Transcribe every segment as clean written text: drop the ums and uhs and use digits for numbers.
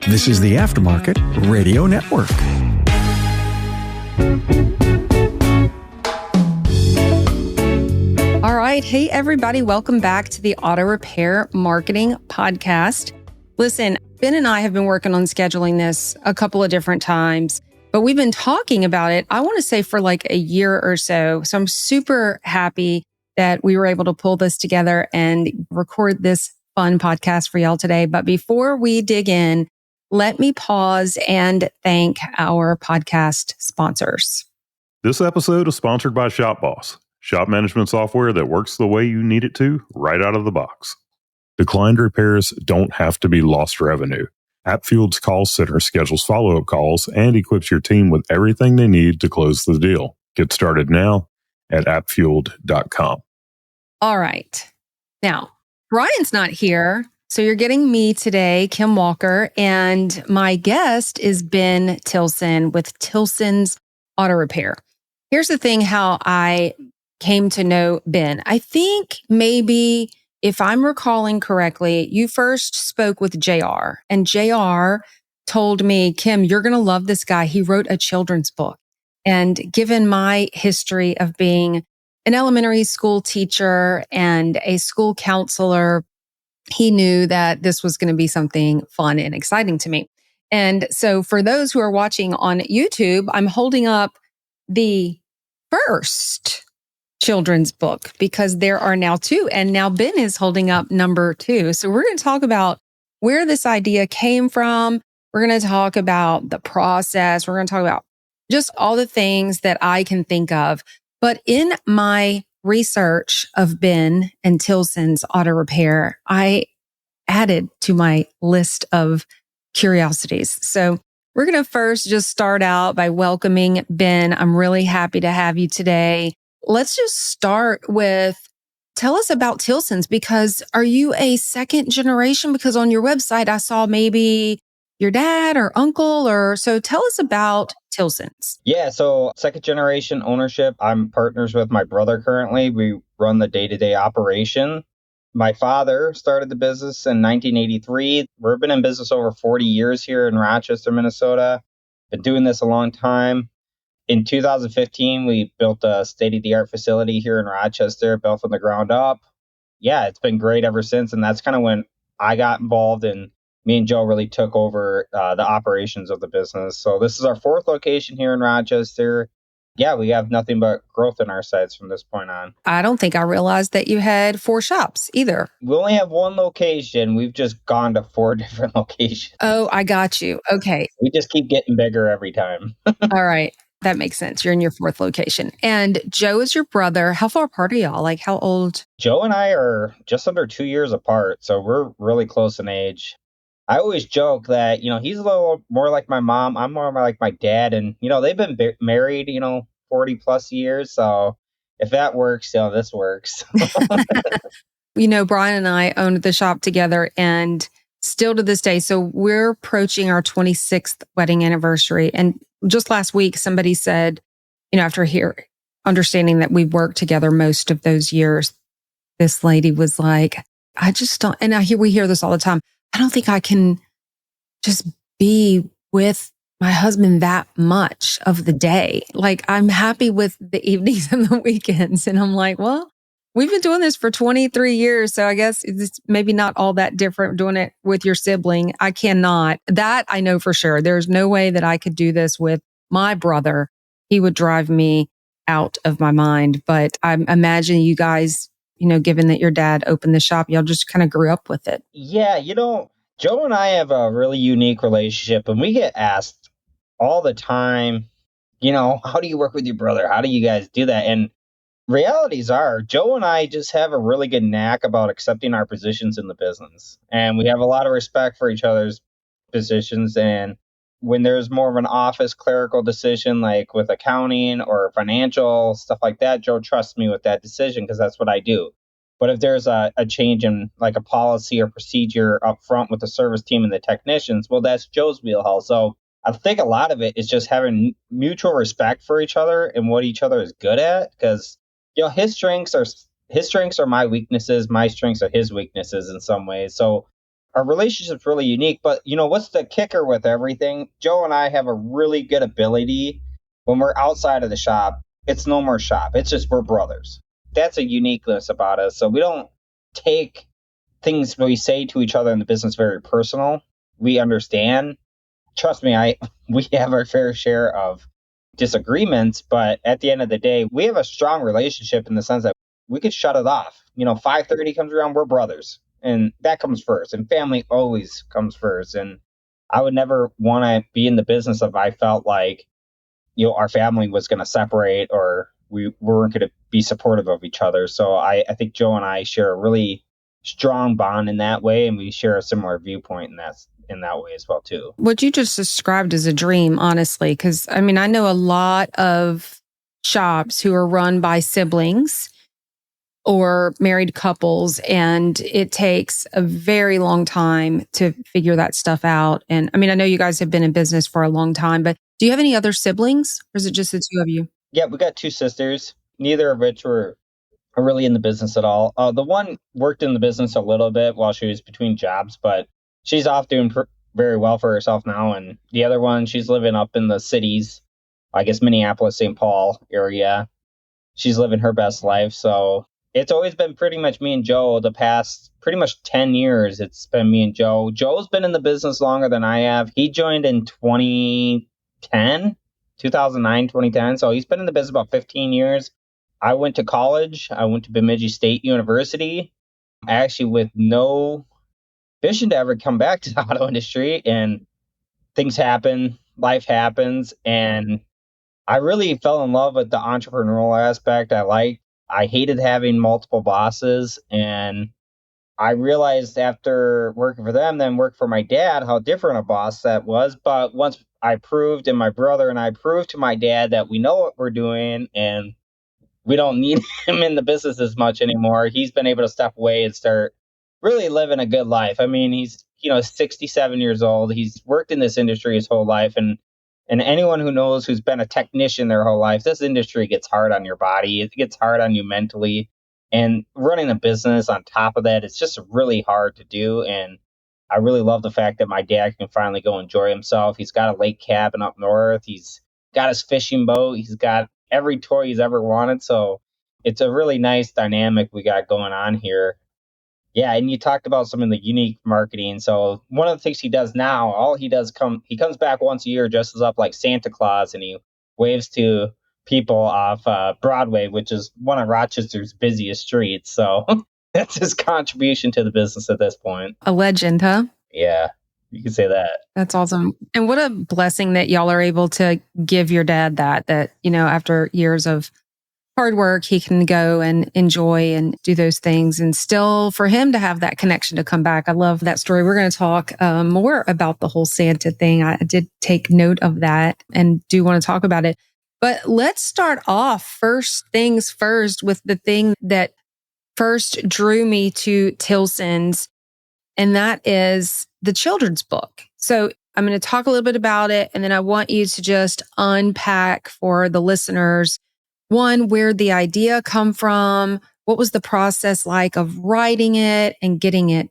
This is the Aftermarket Radio Network. All right. Hey, everybody. Welcome back to the Auto Repair Marketing Podcast. Listen, Ben and I have been working on scheduling this a couple of different times, but we've been talking about it, I want to say, for like a year or so. So I'm super happy that we were able to pull this together and record this fun podcast for y'all today. But before we dig in, let me pause and thank our podcast sponsors. This episode is sponsored by ShopBoss, shop management software that works the way you need it to right out of the box. Declined repairs don't have to be lost revenue. AppFueled's call center schedules follow-up calls and equips your team with everything they need to close the deal. Get started now at AppFueled.com. All right. Now, Brian's not here, so you're getting me today, Kim Walker, and my guest is Ben Tilson with Tilson's Auto Repair. Here's the thing how I came to know Ben. I think maybe, if I'm recalling correctly, you first spoke with JR, and JR told me, Kim, you're going to love this guy. He wrote a children's book. And given my history of being an elementary school teacher and a school counselor, he knew that this was going to be something fun and exciting to me. And so for those who are watching on YouTube, I'm holding up the first children's book because there are now two. And now Ben is holding up number 2. So we're going to talk about where this idea came from. We're going to talk about the process. We're going to talk about just all the things that I can think of. But in my research of Ben and Tilson's Auto Repair, I added to my list of curiosities. So we're going to first just start out by welcoming Ben. I'm really happy to have you today. Let's just start with, tell us about Tilson's, because are you a second generation? Because on your website, I saw maybe your dad or uncle, or so tell us about Tilson's. Yeah, so second generation ownership. I'm partners with my brother currently. We run the day-to-day operation. My father started the business in 1983. We've been in business over 40 years here in Rochester, Minnesota. Been doing this a long time. In 2015, we built a state-of-the-art facility here in Rochester, built from the ground up. Yeah, it's been great ever since. And that's kind of when I got involved, and me and Joe really took over the operations of the business. So this is our 4th location here in Rochester. Yeah, we have nothing but growth in our sites from this point on. I don't think I realized that you had 4 shops either. We only have 1 location. We've just gone to 4 different locations. Oh, I got you. Okay. We just keep getting bigger every time. All right. That makes sense. You're in your 4th location. And Joe is your brother. How far apart are y'all? Like how old? Joe and I are just under 2 years apart. So we're really close in age. I always joke that, he's a little more like my mom. I'm more like my dad. And, they've been married, 40 plus years. So if that works, this works. Brian and I owned the shop together, and still to this day. So we're approaching our 26th wedding anniversary. And just last week, somebody said, after understanding that we worked together most of those years, this lady was like, I just don't, and we hear this all the time. I don't think I can just be with my husband that much of the day. Like, I'm happy with the evenings and the weekends. And I'm like, well, we've been doing this for 23 years. So I guess it's maybe not all that different doing it with your sibling. I cannot. That I know for sure. There's no way that I could do this with my brother. He would drive me out of my mind. But I imagine you guys, given that your dad opened the shop, y'all just kind of grew up with it. Yeah, Joe and I have a really unique relationship, and we get asked all the time, how do you work with your brother? How do you guys do that? And realities are, Joe and I just have a really good knack about accepting our positions in the business. And we have a lot of respect for each other's positions. And when there's more of an office clerical decision, like with accounting or financial, stuff like that, Joe trusts me with that decision because that's what I do. But if there's a change in like a policy or procedure up front with the service team and the technicians, well, that's Joe's wheelhouse. So I think a lot of it is just having mutual respect for each other and what each other is good at. Because, his strengths are my weaknesses. My strengths are his weaknesses in some ways. So our relationship's really unique. But what's the kicker with everything? Joe and I have a really good ability when we're outside of the shop. It's no more shop. It's just we're brothers. That's a uniqueness about us. So we don't take things we say to each other in the business very personal. We understand. Trust me, we have our fair share of disagreements, but at the end of the day, we have a strong relationship in the sense that we could shut it off. 5:30 comes around, we're brothers, and that comes first, and family always comes first. And I would never want to be in the business if I felt like, our family was going to separate or we weren't going to be supportive of each other. So I think Joe and I share a really strong bond in that way, and we share a similar viewpoint in that way as well too. What you just described is a dream, honestly, because I know a lot of shops who are run by siblings or married couples, and it takes a very long time to figure that stuff out. And I know you guys have been in business for a long time, but do you have any other siblings, or is it just the two of you? Yeah, we got two sisters, neither of which were really in the business at all. The one worked in the business a little bit while she was between jobs, but she's off doing very well for herself now. And the other one, she's living up in the cities, I guess Minneapolis, St. Paul area. She's living her best life. So it's always been pretty much me and Joe the past pretty much 10 years. It's been me and Joe. Joe's been in the business longer than I have. He joined in 2009, 2010. So he's been in the business about 15 years. I went to college. I went to Bemidji State University, actually with no vision to ever come back to the auto industry. And things happen, life happens. And I really fell in love with the entrepreneurial aspect. I hated having multiple bosses. And I realized after working for them, then work for my dad, how different a boss that was. But once I proved, and my brother and I proved to my dad that we know what we're doing and we don't need him in the business as much anymore, he's been able to step away and start really living a good life. He's 67 years old. He's worked in this industry his whole life. And anyone who knows who's been a technician their whole life, this industry gets hard on your body. It gets hard on you mentally. And running a business on top of that, it's just really hard to do. And I really love the fact that my dad can finally go enjoy himself. He's got a lake cabin up north. He's got his fishing boat. He's got every toy he's ever wanted. So it's a really nice dynamic we got going on here. Yeah, and you talked about some of the unique marketing. So one of the things he does now, he comes back once a year, dresses up like Santa Claus, and he waves to people off Broadway, which is one of Rochester's busiest streets. So that's his contribution to the business at this point. A legend, huh? Yeah, you can say that. That's awesome. And what a blessing that y'all are able to give your dad that, after years of hard work, he can go and enjoy and do those things, and still for him to have that connection to come back. I love that story. We're going to talk more about the whole Santa thing. I did take note of that and do want to talk about it. But let's start off first things first with the thing that first drew me to Tilson's, and that is the children's book. So I'm going to talk a little bit about it, and then I want you to just unpack for the listeners, one, where the idea come from, what was the process like of writing it and getting it,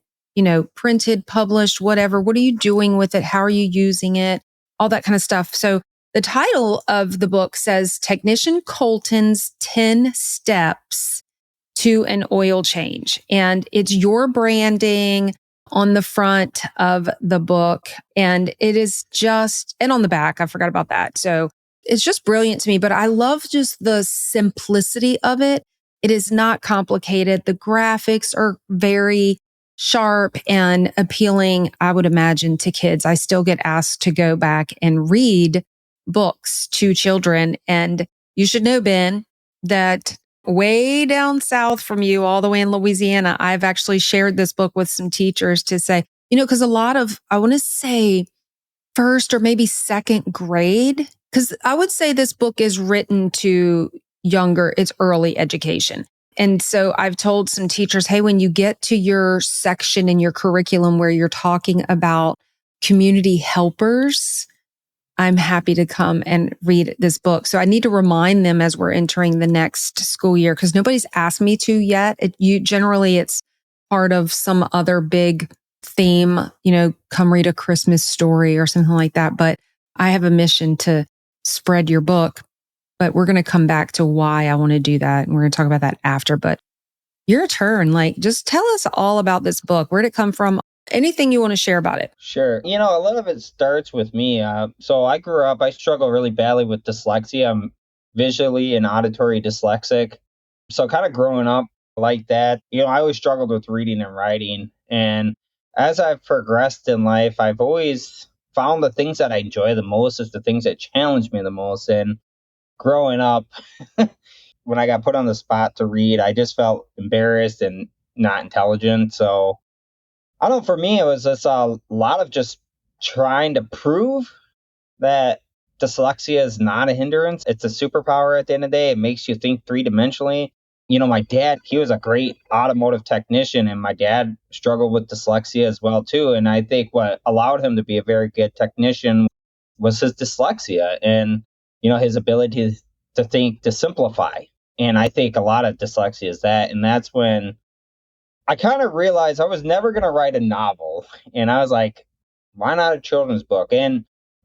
printed, published, whatever. What are you doing with it? How are you using it? All that kind of stuff. So the title of the book says Technician Colton's 10 Steps to an Oil Change. And it's your branding on the front of the book. And it is and on the back, I forgot about that. So it's just brilliant to me, but I love just the simplicity of it. It is not complicated. The graphics are very sharp and appealing, I would imagine, to kids. I still get asked to go back and read books to children. And you should know, Ben, that way down south from you, all the way in Louisiana, I've actually shared this book with some teachers to say, because a lot of, I want to say first or maybe second grade, because I would say this book is written to younger, it's early education. And so I've told some teachers, hey, when you get to your section in your curriculum where you're talking about community helpers, I'm happy to come and read this book. So I need to remind them as we're entering the next school year, because nobody's asked me to yet. It's part of some other big theme, come read a Christmas story or something like that. But I have a mission to spread your book. But we're going to come back to why I want to do that. And we're going to talk about that after. But your turn, just tell us all about this book. Where'd it come from? Anything you want to share about it? Sure. A lot of it starts with me. So I grew up, I struggle really badly with dyslexia. I'm visually and auditory dyslexic. So kind of growing up like that, I always struggled with reading and writing. And as I've progressed in life, I've always found the things that I enjoy the most is the things that challenge me the most. And growing up, when I got put on the spot to read, I just felt embarrassed and not intelligent. So I don't know, for me, it was just a lot of just trying to prove that dyslexia is not a hindrance. It's a superpower at the end of the day. It makes you think three-dimensionally. My dad, he was a great automotive technician, and my dad struggled with dyslexia as well, too. And I think what allowed him to be a very good technician was his dyslexia and, his ability to think, to simplify. And I think a lot of dyslexia is that. And that's when I kind of realized I was never going to write a novel. And I was like, why not a children's book? And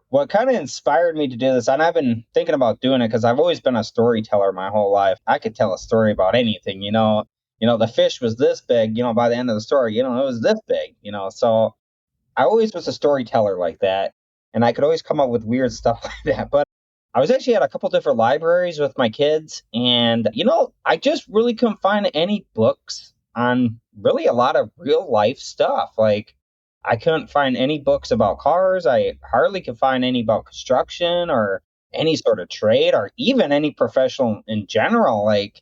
what kind of inspired me to do this, and I've been thinking about doing it because I've always been a storyteller my whole life. I could tell a story about anything, the fish was this big, by the end of the story, it was this big, so I always was a storyteller like that. And I could always come up with weird stuff like that. But I was actually at a couple different libraries with my kids. And, I just really couldn't find any books on really a lot of real life stuff. Like, I couldn't find any books about cars. I hardly could find any about construction or any sort of trade or even any professional in general. Like,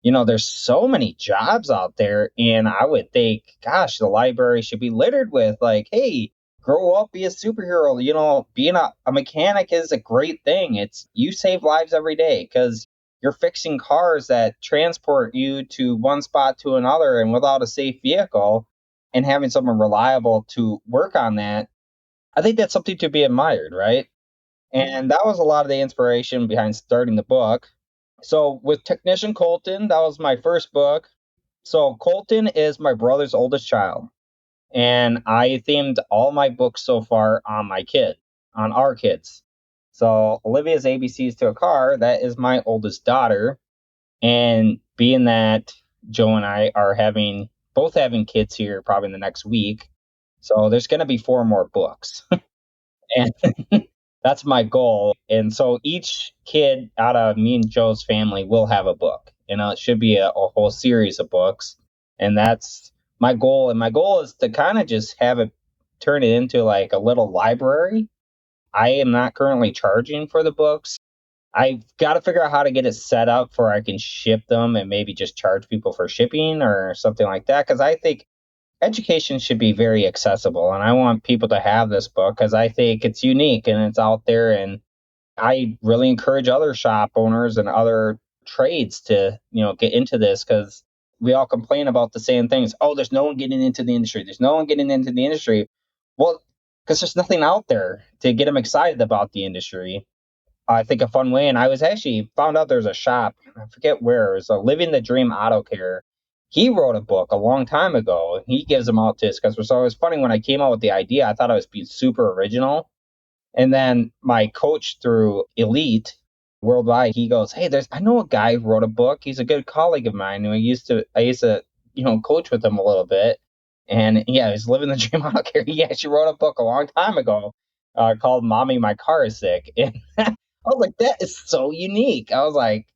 there's so many jobs out there. And I would think, gosh, the library should be littered with like, hey, grow up, be a superhero. Being a mechanic is a great thing. You save lives every day because you're fixing cars that transport you to one spot to another, and without a safe vehicle and having someone reliable to work on that, I think that's something to be admired, right? And that was a lot of the inspiration behind starting the book. So with Technician Colton, that was my first book. So Colton is my brother's oldest child. And I themed all my books so far on on our kids. So Olivia's ABCs to a Car, that is my oldest daughter. And being that Joe and I are both having kids here probably in the next week, so there's going to be 4 more books. And that's my goal. And so each kid out of me and Joe's family will have a book. It should be a whole series of books. And that's my goal. And my goal is to kind of just turn it into like a little library. I am not currently charging for the books. I've got to figure out how to get it set up where I can ship them and maybe just charge people for shipping or something like that. Because I think education should be very accessible. And I want people to have this book because I think it's unique and it's out there. And I really encourage other shop owners and other trades to, get into this because we all complain about the same things. Oh, there's no one getting into the industry. There's no one getting into the industry. Well, because there's nothing out there to get them excited about the industry. I think a fun way. And I was actually found out there's a shop, I forget where, it was a Living the Dream Auto Care. He wrote a book a long time ago. And he gives them out to his customers. So it was funny when I came out with the idea, I thought I was being super original. And then my coach through Elite Worldwide, he goes, hey, I know a guy who wrote a book. He's a good colleague of mine. And I used to coach with him a little bit. And yeah, he's living the dream auto care. He actually wrote a book a long time ago called Mommy, My Car is Sick. And I was like, that is so unique. I was like,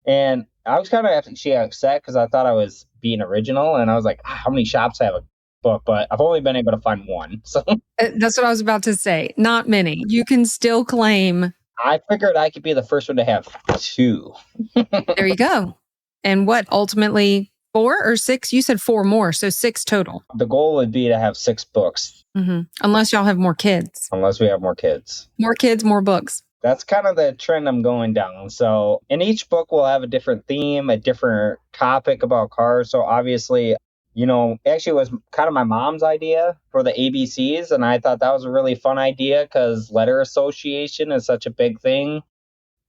and I was kind of actually upset because I thought I was being original. And I was like, how many shops have a book? But I've only been able to find one. So that's what I was about to say. Not many. You can still claim. I figured I could be the first one to have 2. There you go. And what, ultimately 4 or 6? You said 4 more, so 6 total. The goal would be to have 6 books. Mm-hmm. Unless y'all have more kids. Unless we have more kids. More kids, more books. That's kind of the trend I'm going down. So in each book, we'll have a different theme, a different topic about cars. So obviously, actually it was kind of my mom's idea for the ABCs. And I thought that was a really fun idea because letter association is such a big thing.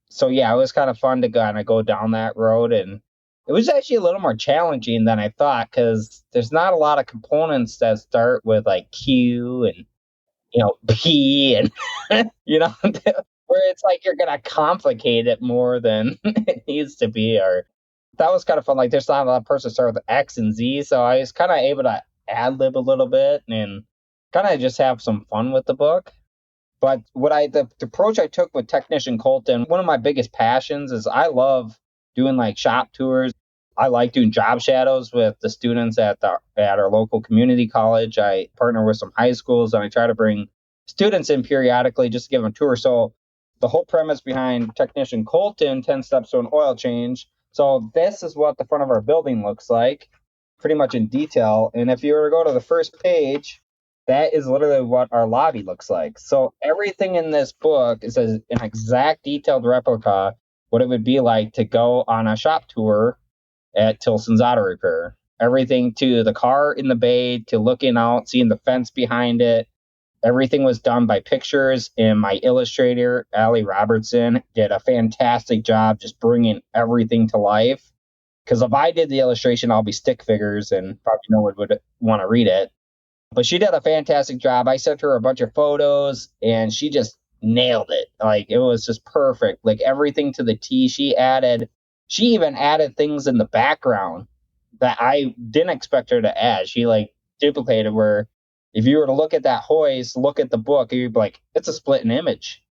So yeah, it was kind of fun to kind of go down that road. And It was actually a little more challenging than I thought because there's not a lot of components that start with like Q and, P and, where it's like you're going to complicate it more than it needs to be. Or that was kind of fun. Like there's not a lot of persons start with X and Z. So I was kind of able to ad lib a little bit and kind of just have some fun with the book. But the approach I took with Technician Colton, one of my biggest passions is I love doing like shop tours. I like doing job shadows with the students at our local community college. I partner with some high schools and I try to bring students in periodically just to give them a tour. So the whole premise behind Technician Colton, 10 Steps to an Oil Change. So this is what the front of our building looks like, pretty much in detail. And if you were to go to the first page, that is literally what our lobby looks like. So everything in this book is an exact detailed replica what it would be like to go on a shop tour at Tilson's Auto Repair. Everything to the car in the bay, to looking out, seeing the fence behind it. Everything was done by pictures, and my illustrator, Allie Robertson, did a fantastic job just bringing everything to life. Because if I did the illustration, I'll be stick figures and probably no one would want to read it. But she did a fantastic job. I sent her a bunch of photos, and she just nailed it. Like, it was just perfect. Like, everything to the T. She even added things in the background that I didn't expect her to add. She, duplicated where if you were to look at that hoist, look at the book, you'd be like, it's a split in image.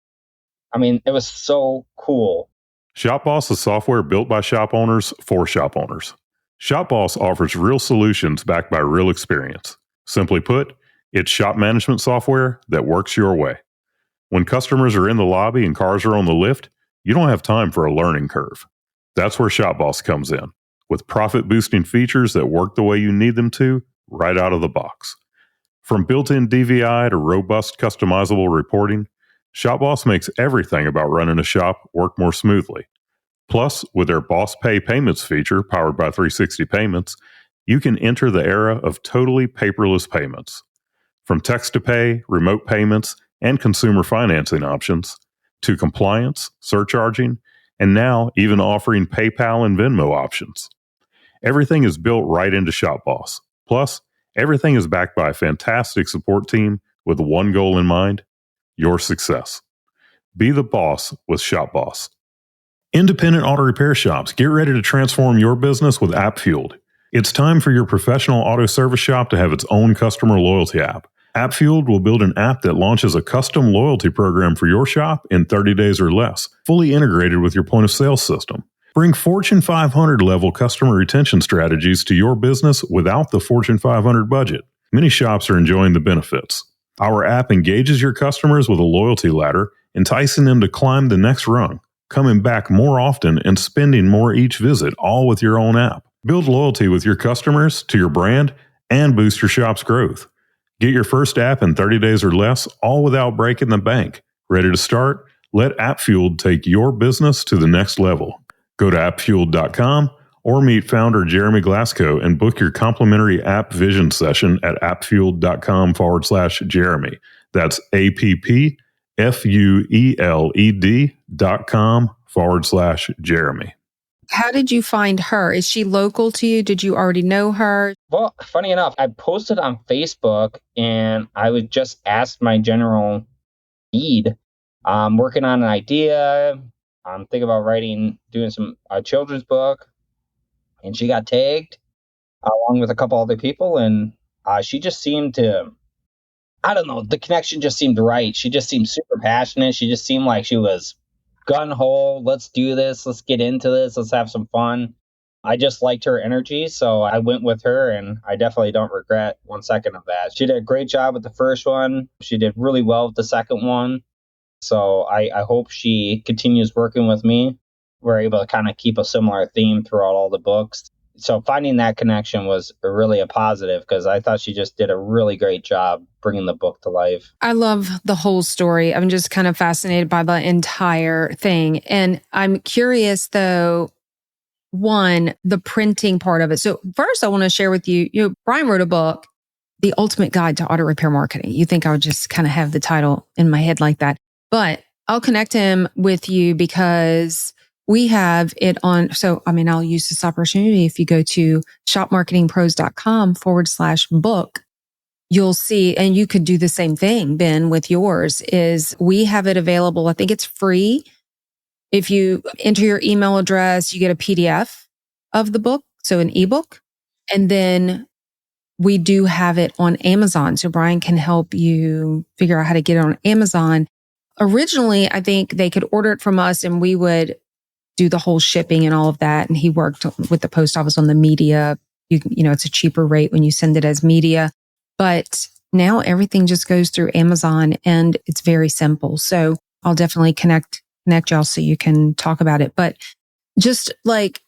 I mean, it was so cool. ShopBoss is software built by shop owners for shop owners. ShopBoss offers real solutions backed by real experience. Simply put, it's shop management software that works your way. When customers are in the lobby and cars are on the lift, you don't have time for a learning curve. That's where ShopBoss comes in, with profit-boosting features that work the way you need them to right out of the box. From built-in DVI to robust customizable reporting, ShopBoss makes everything about running a shop work more smoothly. Plus, with their Boss Pay Payments feature powered by 360 Payments, you can enter the era of totally paperless payments. From text-to-pay, remote payments, and consumer financing options, to compliance, surcharging, and now even offering PayPal and Venmo options. Everything is built right into ShopBoss. Plus, everything is backed by a fantastic support team with one goal in mind: your success. Be the boss with ShopBoss. Independent auto repair shops, get ready to transform your business with AppFueled. It's time for your professional auto service shop to have its own customer loyalty app. AppFueled will build an app that launches a custom loyalty program for your shop in 30 days or less, fully integrated with your point of sale system. Bring Fortune 500 level customer retention strategies to your business without the Fortune 500 budget. Many shops are enjoying the benefits. Our app engages your customers with a loyalty ladder, enticing them to climb the next rung, coming back more often and spending more each visit, all with your own app. Build loyalty with your customers to your brand and boost your shop's growth. Get your first app in 30 days or less, all without breaking the bank. Ready to start? Let AppFueled take your business to the next level. Go to AppFueled.com or meet founder Jeremy Glasgow and book your complimentary app vision session at AppFueled.com/Jeremy. That's AppFueled.com/Jeremy. How did you find her? Is she local to you? Did you already know her? Well, funny enough, I posted on Facebook and I would just ask my general feed. I'm working on an idea. I'm thinking about doing some children's book. And she got tagged along with a couple other people. And she just seemed to, I don't know, the connection just seemed right. She just seemed super passionate. She just seemed like she was gun-ho, let's do this, let's get into this, let's have some fun. I just liked her energy, so I went with her, and I definitely don't regret 1 second of that. She did a great job with the first one. She did really well with the second one. So I hope she continues working with me. We're able to kind of keep a similar theme throughout all the books. So finding that connection was really a positive because I thought she just did a really great job bringing the book to life. I love the whole story. I'm just kind of fascinated by the entire thing. And I'm curious, though, the printing part of it. So first, I want to share with you, Brian wrote a book, The Ultimate Guide to Auto Repair Marketing. You think I would just kind of have the title in my head like that. But I'll connect him with you because we have it on. So, I'll use this opportunity. If you go to shopmarketingpros.com/book, you'll see, and you could do the same thing, Ben, with yours, is we have it available. I think it's free. If you enter your email address, you get a PDF of the book, so an ebook. And then we do have it on Amazon. So Brian can help you figure out how to get it on Amazon. Originally, I think they could order it from us and we would do the whole shipping and all of that. And he worked with the post office on the media. It's a cheaper rate when you send it as media. But now everything just goes through Amazon and it's very simple. So I'll definitely connect y'all so you can talk about it. But just like,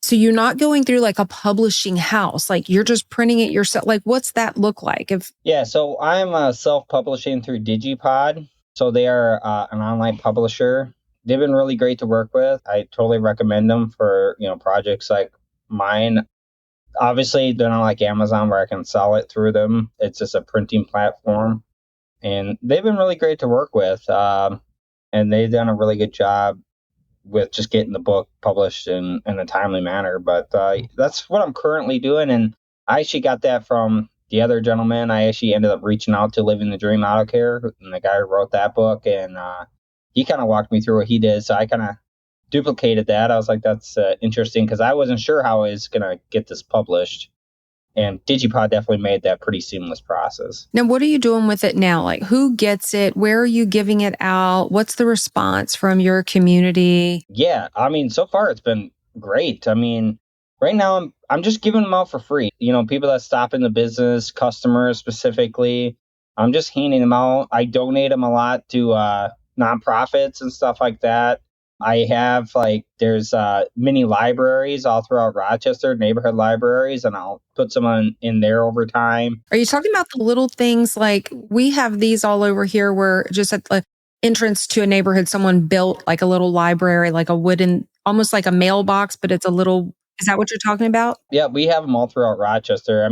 so you're not going through like a publishing house, like you're just printing it yourself. Like, what's that look like? Yeah, so I'm self-publishing through DigiPod. So they are an online publisher. They've been really great to work with. I totally recommend them for, projects like mine. Obviously, they're not like Amazon where I can sell it through them. It's just a printing platform. And they've been really great to work with. And they've done a really good job with just getting the book published in a timely manner. But that's what I'm currently doing. And I actually got that from the other gentleman. I actually ended up reaching out to Living the Dream Auto Care, and the guy who wrote that book. And he kind of walked me through what he did. So I kind of duplicated that. I was like, that's interesting because I wasn't sure how I was going to get this published. And DigiPod definitely made that pretty seamless process. Now, what are you doing with it now? Like, who gets it? Where are you giving it out? What's the response from your community? Yeah, so far it's been great. Right now I'm just giving them out for free. People that stop in the business, customers specifically, I'm just handing them out. I donate them a lot to nonprofits and stuff like that. I have there's mini libraries all throughout Rochester, neighborhood libraries, and I'll put some in there over time. Are you talking about the little things like we have these all over here where just at the entrance to a neighborhood, someone built like a little library, like a wooden, almost like a mailbox, but it's a little, is that what you're talking about? Yeah, we have them all throughout Rochester.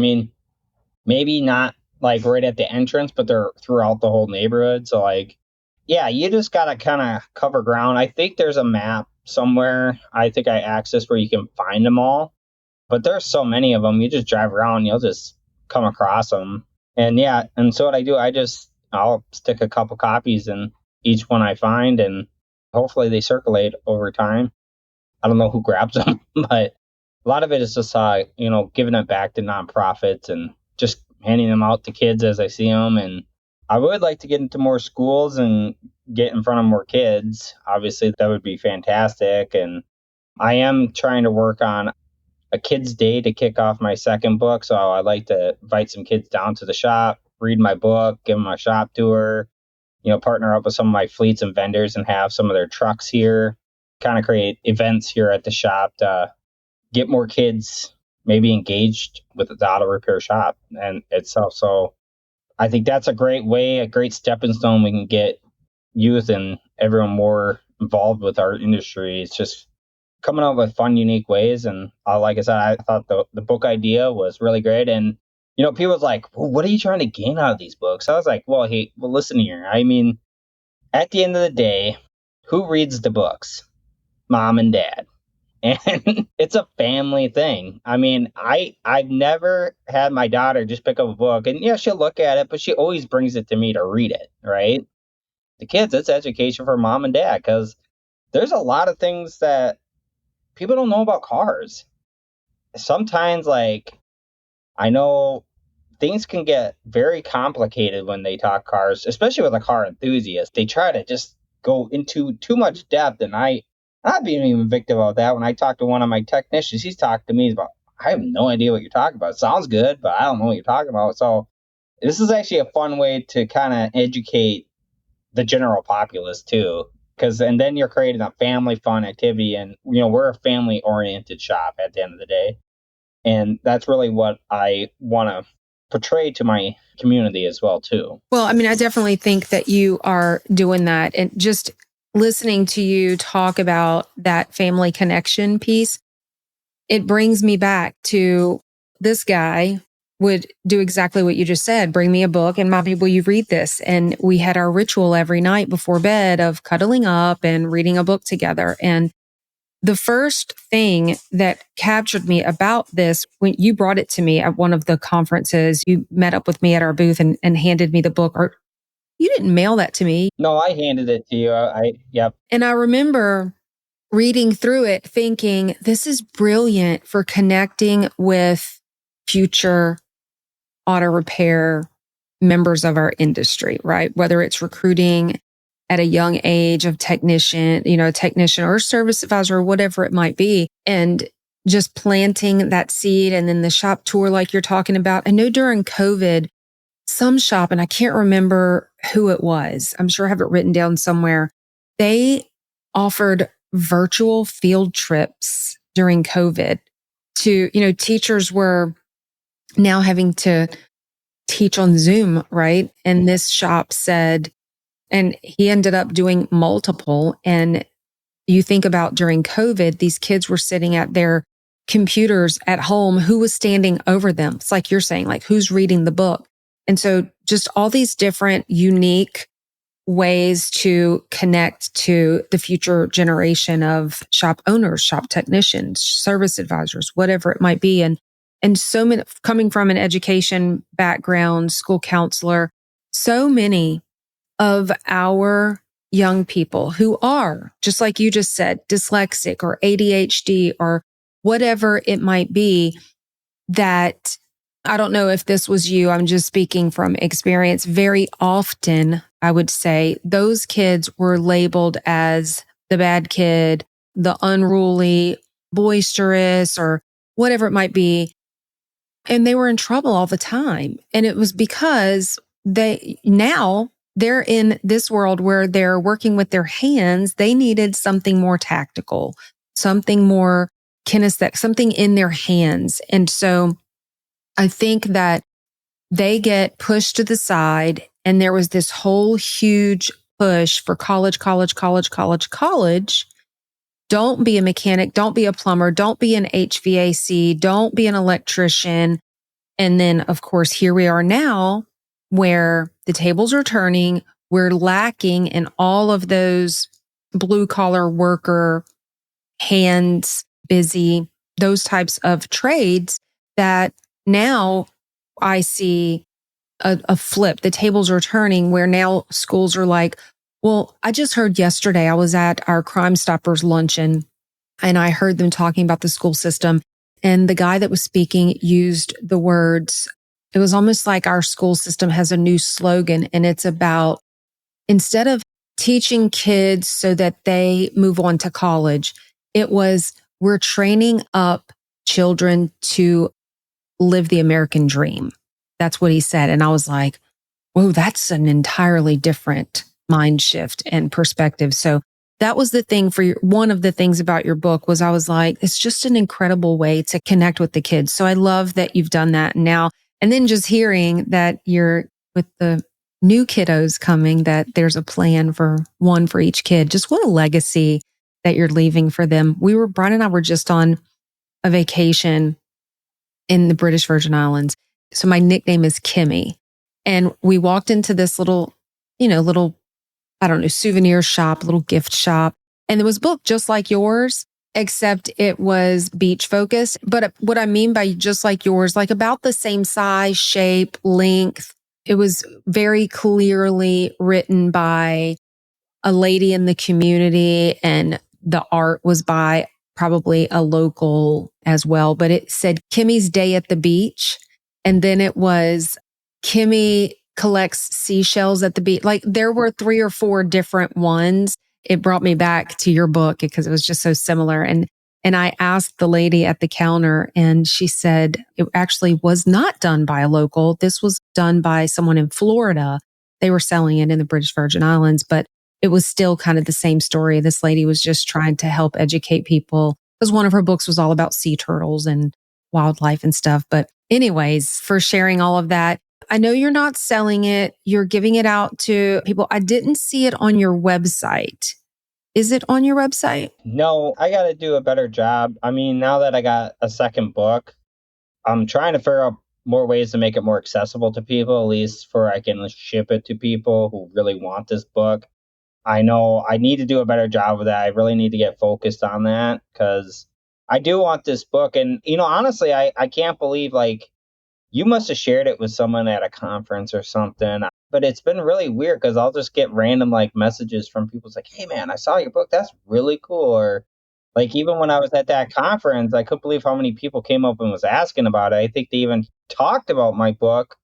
Maybe not like right at the entrance, but they're throughout the whole neighborhood. So yeah, you just got to kind of cover ground. I think there's a map somewhere. I think I accessed where you can find them all. But there's so many of them. You just drive around, you'll just come across them. And yeah, and so what I do, I'll stick a couple copies in each one I find, and hopefully they circulate over time. I don't know who grabs them, but a lot of it is just, giving it back to nonprofits and just handing them out to kids as I see them. And I would like to get into more schools and get in front of more kids. Obviously, that would be fantastic. And I am trying to work on a kids' day to kick off my second book. So I'd like to invite some kids down to the shop, read my book, give them a shop tour, partner up with some of my fleets and vendors and have some of their trucks here, kind of create events here at the shop to get more kids maybe engaged with the auto repair shop and itself. So I think that's a great way, a great stepping stone. We can get youth and everyone more involved with our industry. It's just coming up with fun, unique ways. And like I said, I thought the book idea was really great. And, people was like, well, what are you trying to gain out of these books? I was like, well, listen here. At the end of the day, who reads the books? Mom and dad. And it's a family thing. I've never had my daughter just pick up a book and yeah, she'll look at it, but she always brings it to me to read it, right? The kids, it's education for mom and dad because there's a lot of things that people don't know about cars. Sometimes, I know things can get very complicated when they talk cars, especially with a car enthusiast. They try to just go into too much depth, and I've been even victim of that when I talk to one of my technicians. He's talked to me about, I have no idea what you're talking about. It sounds good, but I don't know what you're talking about. So this is actually a fun way to kind of educate the general populace too. And then you're creating a family fun activity. And, we're a family oriented shop at the end of the day. And that's really what I want to portray to my community as well too. Well, I definitely think that you are doing that. And just listening to you talk about that family connection piece, it brings me back to this guy would do exactly what you just said. Bring me a book and Mommy, will you read this? And we had our ritual every night before bed of cuddling up and reading a book together. And the first thing that captured me about this, when you brought it to me at one of the conferences, you met up with me at our booth and handed me the book, or you didn't mail that to me. No, I handed it to you. Yep. And I remember reading through it thinking, this is brilliant for connecting with future auto repair members of our industry, right? Whether it's recruiting at a young age of technician or service advisor or whatever it might be. And just planting that seed and then the shop tour like you're talking about. I know during COVID, some shop, and I can't remember who it was, I'm sure I have it written down somewhere, they offered virtual field trips during COVID to, teachers were now having to teach on Zoom, right? And this shop said, and he ended up doing multiple. And you think about during COVID, these kids were sitting at their computers at home. Who was standing over them? It's like you're saying, like, who's reading the book? And so just all these different unique ways to connect to the future generation of shop owners, shop technicians, service advisors, whatever it might be. And so many, coming from an education background, school counselor, so many of our young people who are, just like you just said, dyslexic or ADHD or whatever it might be, that I don't know if this was you, I'm just speaking from experience. Very often, I would say those kids were labeled as the bad kid, the unruly, boisterous, or whatever it might be. And they were in trouble all the time. And it was because they're in this world where they're working with their hands. They needed something more tactical, something more kinesthetic, something in their hands. And so I think that they get pushed to the side, and there was this whole huge push for college. Don't be a mechanic. Don't be a plumber. Don't be an HVAC. Don't be an electrician. And then, of course, here we are now where the tables are turning. We're lacking in all of those blue collar worker, hands busy, those types of trades that now I see a flip. The tables are turning where now schools are like, well, I just heard yesterday, I was at our Crime Stoppers luncheon and I heard them talking about the school system. And the guy that was speaking used the words, it was almost like our school system has a new slogan, and it's about, instead of teaching kids so that they move on to college, it was, we're training up children to live the American dream. That's what he said. And I was like, whoa, that's an entirely different mind shift and perspective. So that was the thing one of the things about your book was I was like, it's just an incredible way to connect with the kids. So I love that you've done that now. And then just hearing that you're with the new kiddos coming, that there's a plan for one for each kid. Just what a legacy that you're leaving for them. Brian and I were just on a vacation in the British Virgin Islands. So my nickname is Kimmy. And we walked into this little, souvenir shop, little gift shop. And there was a book just like yours, except it was beach focused. But what I mean by just like yours, like about the same size, shape, length. It was very clearly written by a lady in the community, and the art was by probably a local as well. But it said Kimmy's Day at the Beach. And then it was Kimmy collects seashells at the beach. Like there were 3 or 4 different ones. It brought me back to your book because it was just so similar. And I asked the lady at the counter, and she said it actually was not done by a local. This was done by someone in Florida. They were selling it in the British Virgin Islands, but it was still kind of the same story. This lady was just trying to help educate people because one of her books was all about sea turtles and wildlife and stuff. But anyways, for sharing all of that. I know you're not selling it. You're giving it out to people. I didn't see it on your website. Is it on your website? No, I got to do a better job. I mean, now that I got a second book, I'm trying to figure out more ways to make it more accessible to people, at least for I can ship it to people who really want this book. I know I need to do a better job with that. I really need to get focused on that because I do want this book. And, honestly, I can't believe like you must have shared it with someone at a conference or something. But it's been really weird because I'll just get random like messages from people. It's like, hey, man, I saw your book. That's really cool. Or like even when I was at that conference, I couldn't believe how many people came up and was asking about it. I think they even talked about my book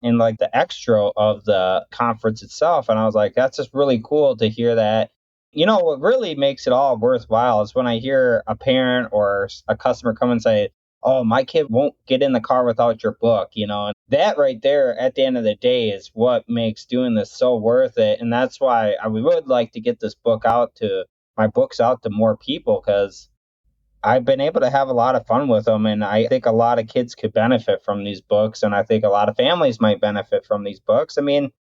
in like the extra of the conference itself. And I was like, that's just really cool to hear that. What really makes it all worthwhile is when I hear a parent or a customer come and say, oh, my kid won't get in the car without your book, and that right there at the end of the day is what makes doing this so worth it. And that's why I would like to get my books out to more people because I've been able to have a lot of fun with them. And I think a lot of kids could benefit from these books. And I think a lot of families might benefit from these books. I mean,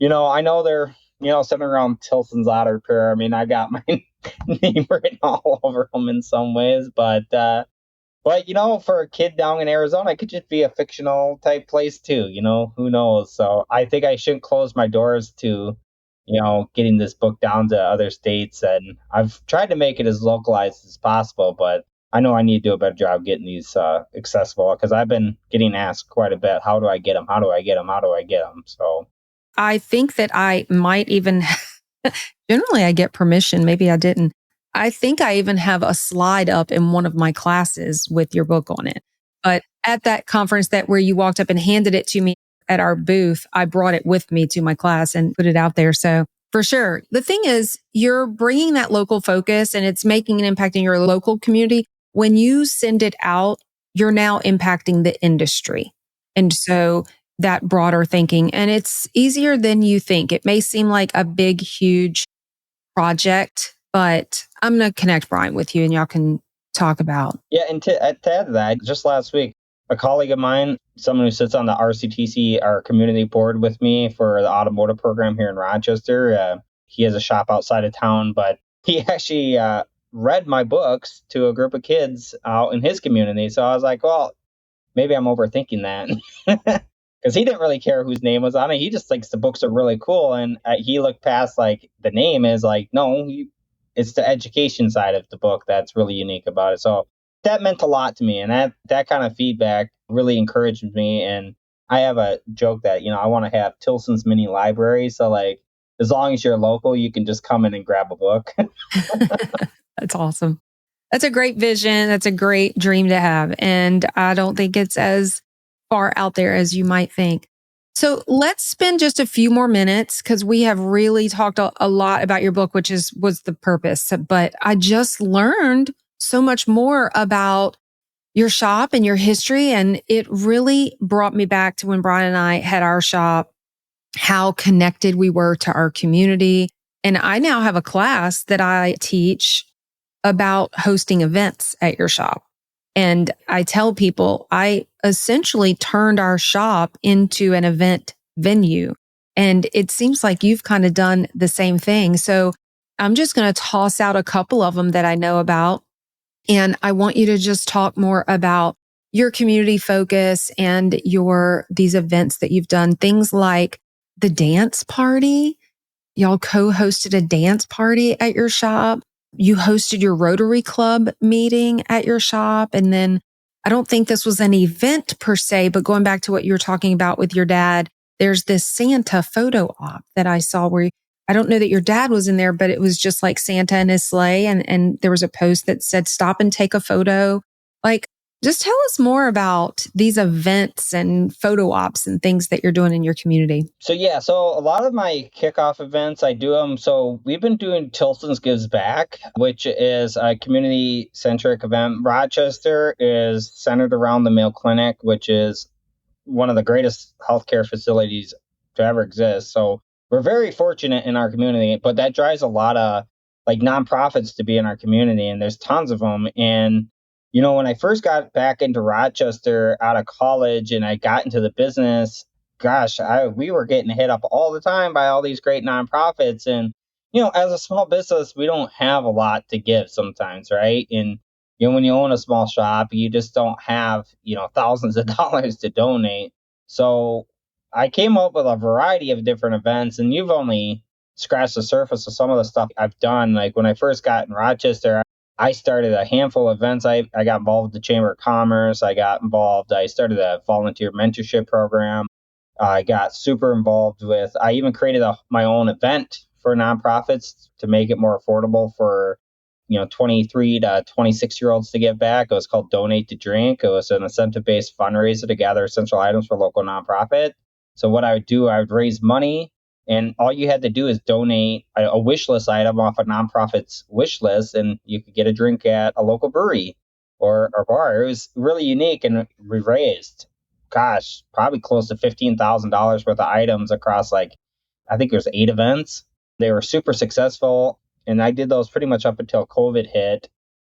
I know they're, sitting around Tilson's Auto Repair. I mean, I got my name written all over them in some ways, but for a kid down in Arizona, it could just be a fictional type place too, who knows? So I think I shouldn't close my doors to, getting this book down to other states. And I've tried to make it as localized as possible, but I know I need to do a better job getting these accessible because I've been getting asked quite a bit, how do I get them? How do I get them? How do I get them? So I think that I might even, generally I get permission. Maybe I didn't. I think I even have a slide up in one of my classes with your book on it. But at that conference where you walked up and handed it to me at our booth, I brought it with me to my class and put it out there. So for sure. The thing is, you're bringing that local focus and it's making an impact in your local community. When you send it out, you're now impacting the industry. And so that broader thinking, and it's easier than you think. It may seem like a big, huge project, but I'm going to connect Brian with you and y'all can talk about. Yeah, and to add to that, just last week, a colleague of mine, someone who sits on the RCTC, our community board with me for the automotive program here in Rochester, he has a shop outside of town, but he actually read my books to a group of kids out in his community. So I was like, well, maybe I'm overthinking that. Because he didn't really care whose name was on it. He just thinks the books are really cool. And he looked past like the name is like, no, it's the education side of the book that's really unique about it. So that meant a lot to me. And that kind of feedback really encouraged me. And I have a joke that, I want to have Tilson's mini library. So like, as long as you're local, you can just come in and grab a book. That's awesome. That's a great vision. That's a great dream to have. And I don't think it's as far out there as you might think. So let's spend just a few more minutes because we have really talked a lot about your book, which was the purpose. But I just learned so much more about your shop and your history. And it really brought me back to when Brian and I had our shop, how connected we were to our community. And I now have a class that I teach about hosting events at your shop. And I tell people I essentially turned our shop into an event venue. And it seems like you've kind of done the same thing. So I'm just going to toss out a couple of them that I know about. And I want you to just talk more about your community focus and these events that you've done. Things like the dance party. Y'all co-hosted a dance party at your shop. You hosted your Rotary Club meeting at your shop. And then I don't think this was an event per se, but going back to what you were talking about with your dad, there's this Santa photo op that I saw where I don't know that your dad was in there, but it was just like Santa and his sleigh. And there was a post that said, stop and take a photo. Like, just tell us more about these events and photo ops and things that you're doing in your community. So a lot of my kickoff events, I do them. So we've been doing Tilson Gives Back, which is a community-centric event. Rochester is centered around the Mayo Clinic, which is one of the greatest healthcare facilities to ever exist. So we're very fortunate in our community, but that drives a lot of like nonprofits to be in our community, and there's tons of them. And when I first got back into Rochester out of college and I got into the business, gosh, we were getting hit up all the time by all these great nonprofits. And, as a small business, we don't have a lot to give sometimes, right? And, when you own a small shop, you just don't have, thousands of dollars to donate. So I came up with a variety of different events, and you've only scratch the surface of some of the stuff I've done. Like when I first got in Rochester, I started a handful of events. I got involved with the Chamber of Commerce. I started a volunteer mentorship program. I got super involved with, I even created my own event for nonprofits to make it more affordable for 23 to 26-year-olds to give back. It was called Donate to Drink. It was an incentive-based fundraiser to gather essential items for local nonprofit. So what I would do, I would raise money, and all you had to do is donate a wish list item off a nonprofit's wish list, and you could get a drink at a local brewery or bar. It was really unique, and we raised, probably close to $15,000 worth of items across I think there's 8 events. They were super successful. And I did those pretty much up until COVID hit.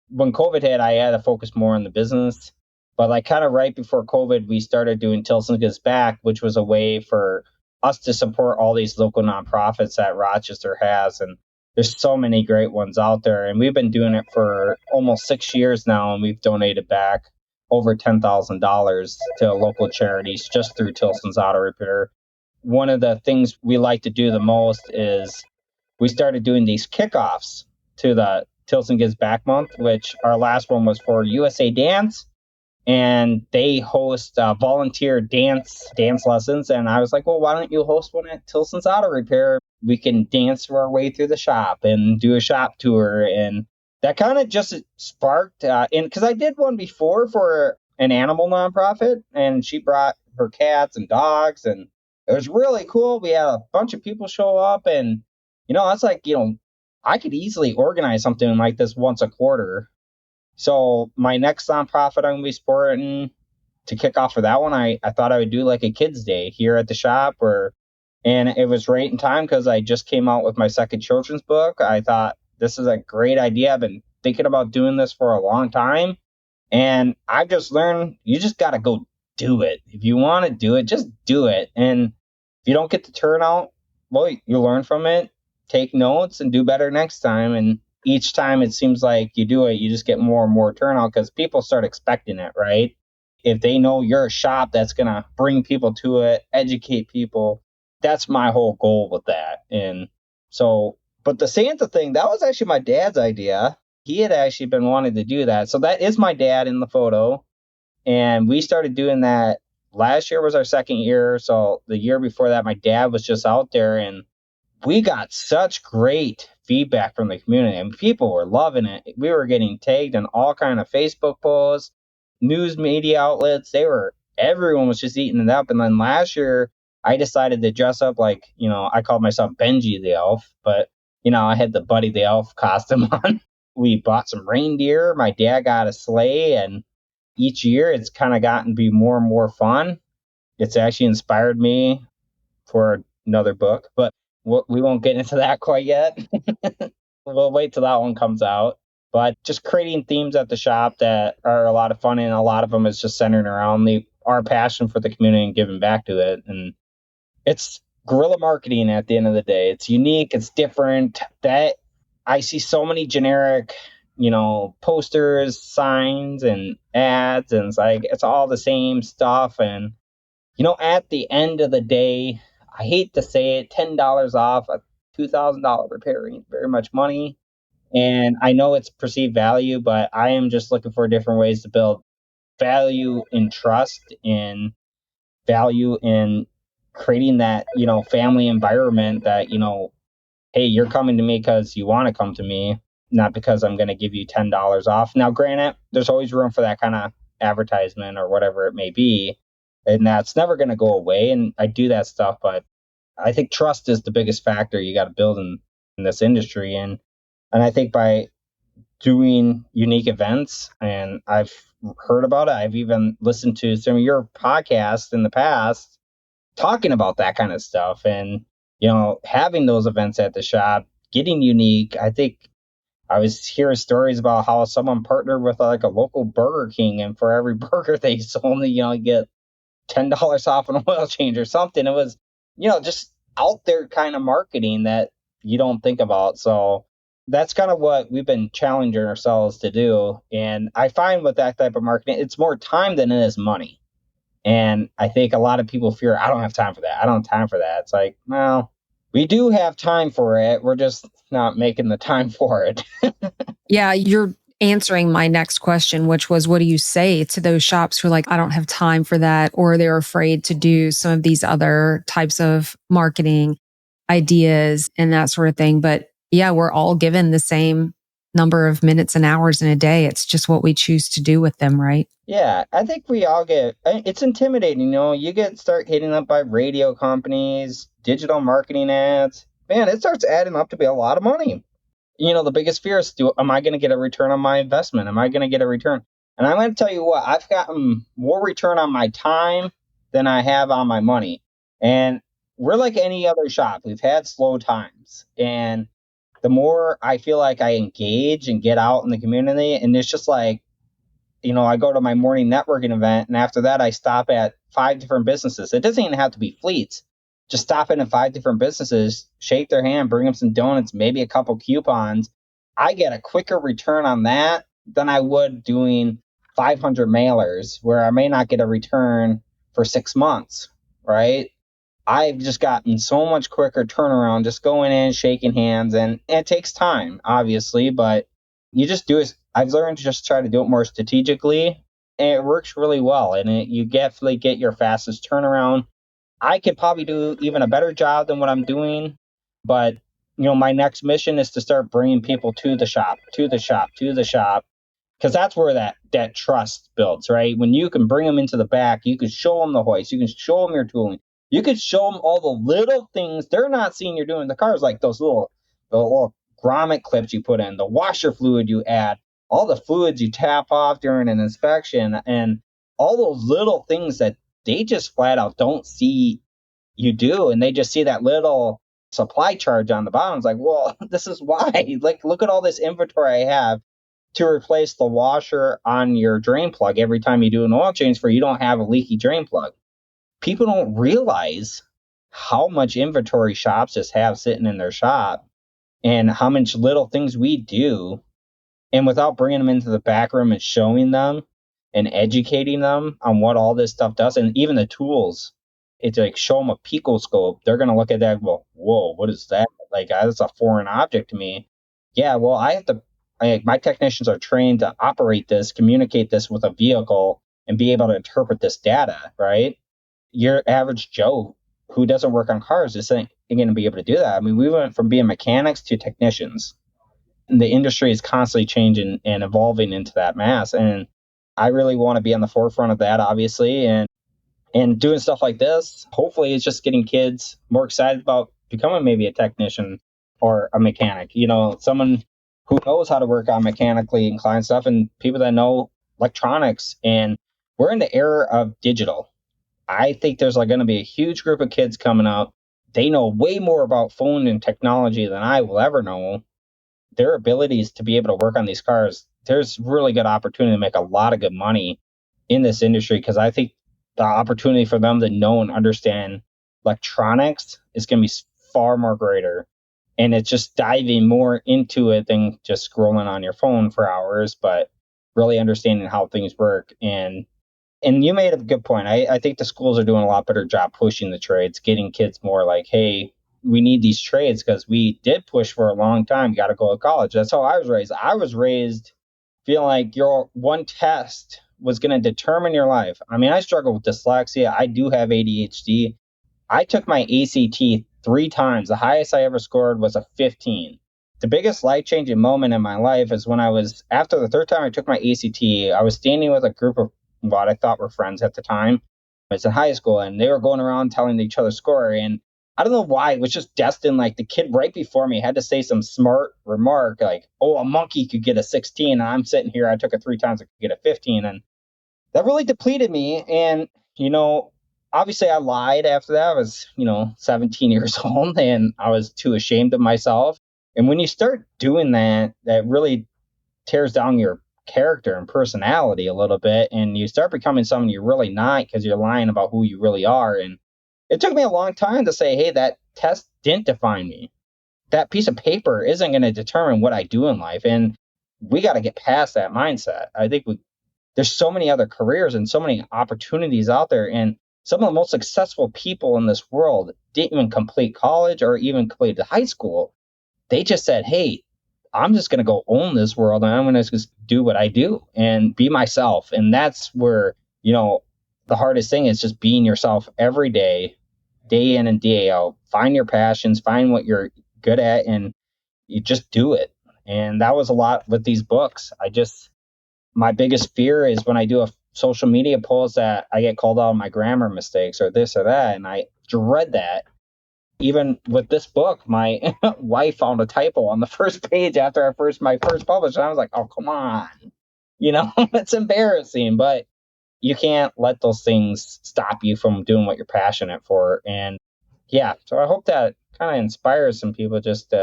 When COVID hit, I had to focus more on the business. But kind of right before COVID, we started doing Tilson Gives Back, which was a way for us to support all these local nonprofits that Rochester has. And there's so many great ones out there. And we've been doing it for almost 6 years now. And we've donated back over $10,000 to local charities just through Tilson's Auto Repair. One of the things we like to do the most is we started doing these kickoffs to the Tilson Gives Back month, which our last one was for USA Dance. And they host volunteer dance lessons. And I was like, well, why don't you host one at Tilson's Auto Repair? We can dance our way through the shop and do a shop tour. And that kind of just sparked, because I did one before for an animal nonprofit, and she brought her cats and dogs, and it was really cool. We had a bunch of people show up, and it's I could easily organize something like this once a quarter. So my next nonprofit I'm going to be supporting to kick off for that one, I thought I would do a kids day here at the shop, and it was right in time because I just came out with my second children's book. I thought this is a great idea. I've been thinking about doing this for a long time, and I've just learned you just got to go do it. If you want to do it, just do it. And if you don't get the turnout, well, you learn from it. Take notes and do better next time. And each time it seems like you do it, you just get more and more turnout because people start expecting it, right? If they know you're a shop that's going to bring people to it, educate people, that's my whole goal with that. And so, but the Santa thing, that was actually my dad's idea. He had actually been wanting to do that. So that is my dad in the photo. And we started doing that. Last year was our second year. So the year before that, my dad was just out there, and we got such great feedback from the community, and people were loving it. We were getting tagged in all kind of Facebook posts, news media outlets. Everyone was just eating it up. And then last year, I decided to dress up I called myself Benji the Elf, but I had the Buddy the Elf costume on. We bought some reindeer. My dad got a sleigh, and each year it's kind of gotten to be more and more fun. It's actually inspired me for another book, but we won't get into that quite yet. We'll wait till that one comes out. But just creating themes at the shop that are a lot of fun, and a lot of them is just centered around our passion for the community and giving back to it. And it's guerrilla marketing at the end of the day. It's unique. It's different. That I see so many generic, posters, signs, and ads, and it's all the same stuff. And, at the end of the day, I hate to say it, $10 off a $2,000 repair ain't very much money. And I know it's perceived value, but I am just looking for different ways to build value in trust, and value in creating that, family environment that, hey, you're coming to me because you want to come to me, not because I'm going to give you $10 off. Now, granted, there's always room for that kind of advertisement or whatever it may be. And that's never going to go away. And I do that stuff. But I think trust is the biggest factor you got to build in this industry. And I think by doing unique events, and I've heard about it, I've even listened to some of your podcasts in the past talking about that kind of stuff. And, having those events at the shop, getting unique. I think I was hearing stories about how someone partnered with a local Burger King, and for every burger they sold, get $10 off an oil change or something. It was, just out there kind of marketing that you don't think about. So that's kind of what we've been challenging ourselves to do. And I find with that type of marketing, it's more time than it is money. And I think a lot of people fear, I don't have time for that. I don't have time for that. It's well, we do have time for it. We're just not making the time for it. Yeah, you're answering my next question, which was, what do you say to those shops who are like, I don't have time for that, or they're afraid to do some of these other types of marketing ideas and that sort of thing? But yeah, we're all given the same number of minutes and hours in a day. It's just what we choose to do with them, right? Yeah, I think we all it's intimidating, you start hitting up by radio companies, digital marketing ads. Man, it starts adding up to be a lot of money. The biggest fear is, am I going to get a return on my investment? Am I going to get a return? And I'm going to tell you what, I've gotten more return on my time than I have on my money. And we're like any other shop. We've had slow times. And the more I feel like I engage and get out in the community, and it's just like, I go to my morning networking event, and after that, I stop at 5 different businesses. It doesn't even have to be fleets. Just stop in at 5 different businesses, shake their hand, bring them some donuts, maybe a couple coupons. I get a quicker return on that than I would doing 500 mailers, where I may not get a return for 6 months, right? I've just gotten so much quicker turnaround just going in, shaking hands, and it takes time, obviously, but you just do it. I've learned to just try to do it more strategically, and it works really well, and you definitely get your fastest turnaround. I could probably do even a better job than what I'm doing, but my next mission is to start bringing people to the shop, because that's where that trust builds, right? When you can bring them into the back, you can show them the hoist, you can show them your tooling, you can show them all the little things they're not seeing you're doing. The cars, like the little grommet clips you put in, the washer fluid you add, all the fluids you tap off during an inspection, and all those little things that they just flat out don't see you do. And they just see that little supply charge on the bottom. It's like, well, this is why. Like, look at all this inventory I have to replace the washer on your drain plug every time you do an oil change for you don't have a leaky drain plug. People don't realize how much inventory shops just have sitting in their shop and how much little things we do. And without bringing them into the back room and showing them and educating them on what all this stuff does, and even the tools, it's like show them a picoscope. They're going to look at that and go, whoa, what is that? Like, that's a foreign object to me. Yeah, well, my technicians are trained to operate this, communicate this with a vehicle, and be able to interpret this data, right? Your average Joe who doesn't work on cars isn't going to be able to do that. I mean, we went from being mechanics to technicians. And the industry is constantly changing and evolving into that mass. And I really want to be on the forefront of that, obviously. And doing stuff like this, hopefully it's just getting kids more excited about becoming maybe a technician or a mechanic. Someone who knows how to work on mechanically inclined stuff, and people that know electronics. And we're in the era of digital. I think there's going to be a huge group of kids coming up. They know way more about phone and technology than I will ever know. Their abilities to be able to work on these cars, there's really good opportunity to make a lot of good money in this industry, because I think the opportunity for them to know and understand electronics is going to be far more greater. And it's just diving more into it than just scrolling on your phone for hours, but really understanding how things work. And you made a good point. I think the schools are doing a lot better job pushing the trades, getting kids more like, hey, we need these trades, because we did push for a long time. You got to go to college. That's how I was raised. I was raised feeling like your one test was going to determine your life. I mean, I struggle with dyslexia. I do have ADHD. I took my ACT 3 times. The highest I ever scored was a 15. The biggest life-changing moment in my life is when after the 3rd time I took my ACT, I was standing with a group of what I thought were friends at the time. It's in high school, and they were going around telling each other score. And I don't know why, it was just destined. Like, the kid right before me had to say some smart remark, like, oh, a monkey could get a 16. And I'm sitting here, I took it 3 times, I could get a 15. And that really depleted me. And, obviously I lied after that. I was, 17 years old, and I was too ashamed of myself. And when you start doing that, that really tears down your character and personality a little bit, and you start becoming someone you're really not, because you're lying about who you really are. And it took me a long time to say, hey, that test didn't define me. That piece of paper isn't going to determine what I do in life. And we got to get past that mindset. I think there's so many other careers and so many opportunities out there. And some of the most successful people in this world didn't even complete college or even complete high school. They just said, hey, I'm just going to go own this world and I'm going to just do what I do and be myself. And that's where, the hardest thing is just being yourself every day in and day out. Find your passions, find what you're good at, and you just do it. And that was a lot with these books. My biggest fear is when I do a social media post that I get called out on my grammar mistakes or this or that. And I dread that. Even with this book, my wife found a typo on the first page after my first published. And I was like, oh, come on. It's embarrassing, but you can't let those things stop you from doing what you're passionate for. And yeah, so I hope that kind of inspires some people just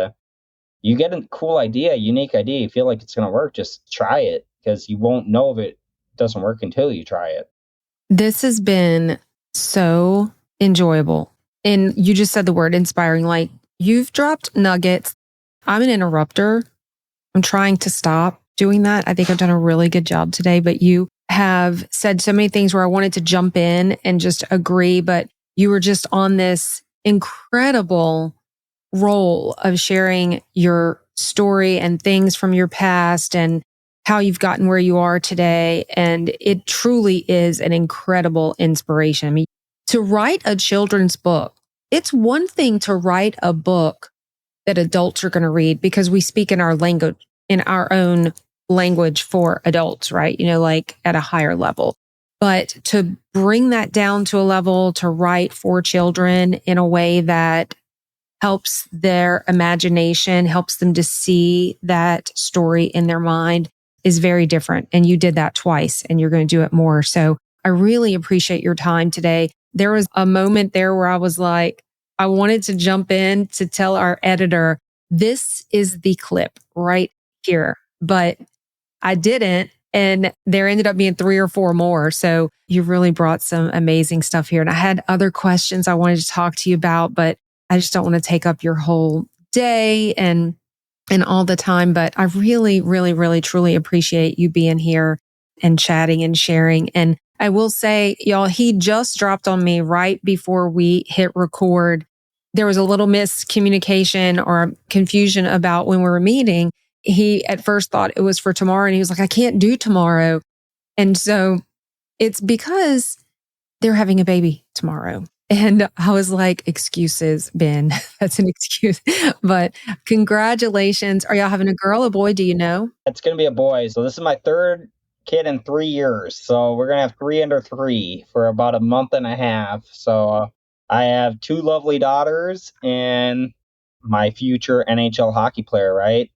you get a cool idea, unique idea, you feel like it's going to work, just try it, because you won't know if it doesn't work until you try it. This has been so enjoyable. And you just said the word inspiring, like you've dropped nuggets. I'm an interrupter. I'm trying to stop doing that. I think I've done a really good job today, but you have said so many things where I wanted to jump in and just agree, but you were just on this incredible role of sharing your story and things from your past and how you've gotten where you are today. And it truly is an incredible inspiration. I mean, to write a children's book, it's one thing to write a book that adults are going to read because we speak in our language, in our own language for adults, right? Like at a higher level. But to bring that down to a level to write for children in a way that helps their imagination, helps them to see that story in their mind is very different. And you did that twice and you're going to do it more. So I really appreciate your time today. There was a moment there where I was like, I wanted to jump in to tell our editor, this is the clip right here, but I didn't. And there ended up being 3 or 4 more. So you really brought some amazing stuff here. And I had other questions I wanted to talk to you about, but I just don't want to take up your whole day and all the time. But I really, really, really, truly appreciate you being here and chatting and sharing. And I will say, y'all, he just dropped on me right before we hit record. There was a little miscommunication or confusion about when we were meeting. He at first thought it was for tomorrow and he was like, I can't do tomorrow. And so it's because they're having a baby tomorrow. And I was like, excuses, Ben. That's an excuse. But congratulations. Are y'all having a girl, a boy? Do you know? It's going to be a boy. So this is my third kid in 3 years. So we're going to have 3 under 3 for about a month and a half. So I have 2 lovely daughters and my future NHL hockey player, right?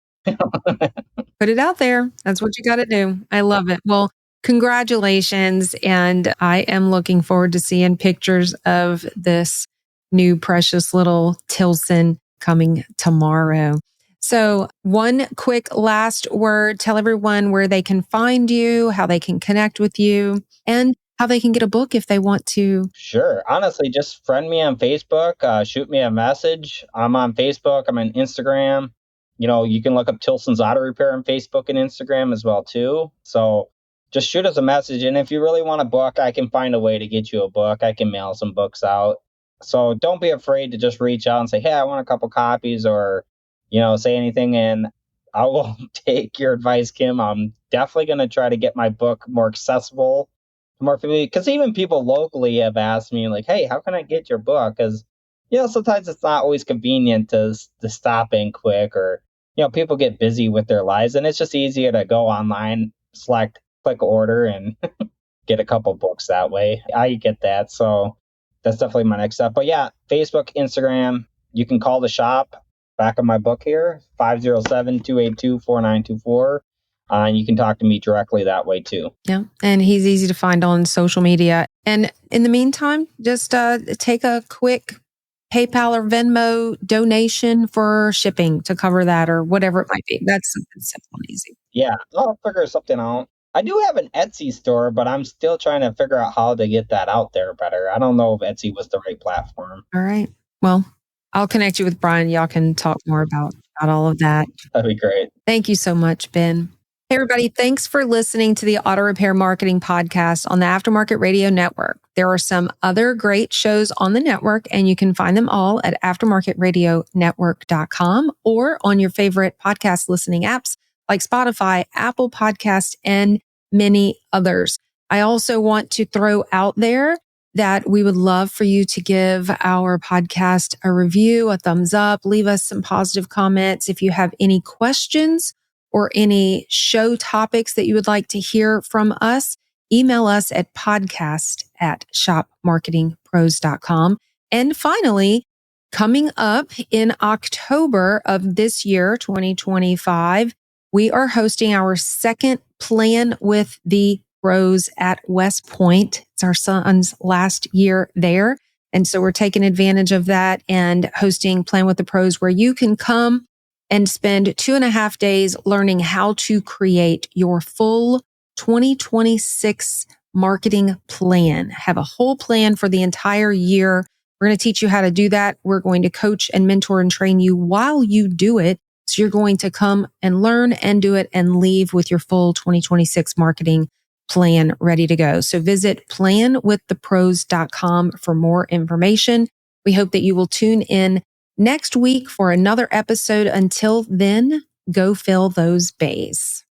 Put it out there. That's what you got to do. I love it. Well, congratulations. And I am looking forward to seeing pictures of this new precious little Tilson coming tomorrow. So one quick last word, tell everyone where they can find you, how they can connect with you, and how they can get a book if they want to. Sure. Honestly, just friend me on Facebook, shoot me a message. I'm on Facebook. I'm on Instagram. You can look up Tilson's Auto Repair on Facebook and Instagram as well, too. So just shoot us a message. And if you really want a book, I can find a way to get you a book. I can mail some books out. So don't be afraid to just reach out and say, hey, I want a couple copies or, say anything. And I will take your advice, Kim. I'm definitely going to try to get my book more accessible to more people. Because even people locally have asked me like, hey, how can I get your book? Because, sometimes it's not always convenient to stop in quick or, people get busy with their lives and it's just easier to go online, select, click order and get a couple books that way. I get that. So that's definitely my next step. But yeah, Facebook, Instagram, you can call the shop. Back of my book here, 507-282-4924. And you can talk to me directly that way too. Yeah. And he's easy to find on social media. And in the meantime, just take a quick PayPal or Venmo donation for shipping to cover that or whatever it might be. That's something simple and easy. Yeah, I'll figure something out. I do have an Etsy store, but I'm still trying to figure out how to get that out there better. I don't know if Etsy was the right platform. All right. Well, I'll connect you with Brian. Y'all can talk more about all of that. That'd be great. Thank you so much, Ben. Hey, everybody. Thanks for listening to the Auto Repair Marketing Podcast on the Aftermarket Radio Network. There are some other great shows on the network, and you can find them all at aftermarketradionetwork.com or on your favorite podcast listening apps like Spotify, Apple Podcasts, and many others. I also want to throw out there that we would love for you to give our podcast a review, a thumbs up, leave us some positive comments. If you have any questions or any show topics that you would like to hear from us, email us at podcast@shopmarketingpros.com. And finally, coming up in October of this year, 2025, we are hosting our second Plan with the Pros at West Point. It's our son's last year there. And so we're taking advantage of that and hosting Plan with the Pros, where you can come and spend 2.5 days learning how to create your full 2026 marketing plan. Have a whole plan for the entire year. We're going to teach you how to do that. We're going to coach and mentor and train you while you do it. So you're going to come and learn and do it and leave with your full 2026 marketing plan ready to go. So visit planwiththepros.com for more information. We hope that you will tune in next week for another episode. Until then, go fill those bays.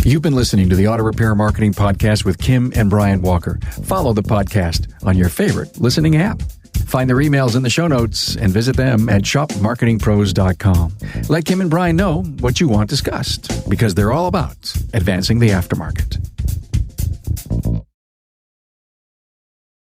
You've been listening to the Auto Repair Marketing Podcast with Kim and Brian Walker. Follow the podcast on your favorite listening app. Find their emails in the show notes and visit them at shopmarketingpros.com. Let Kim and Brian know what you want discussed, because they're all about advancing the aftermarket.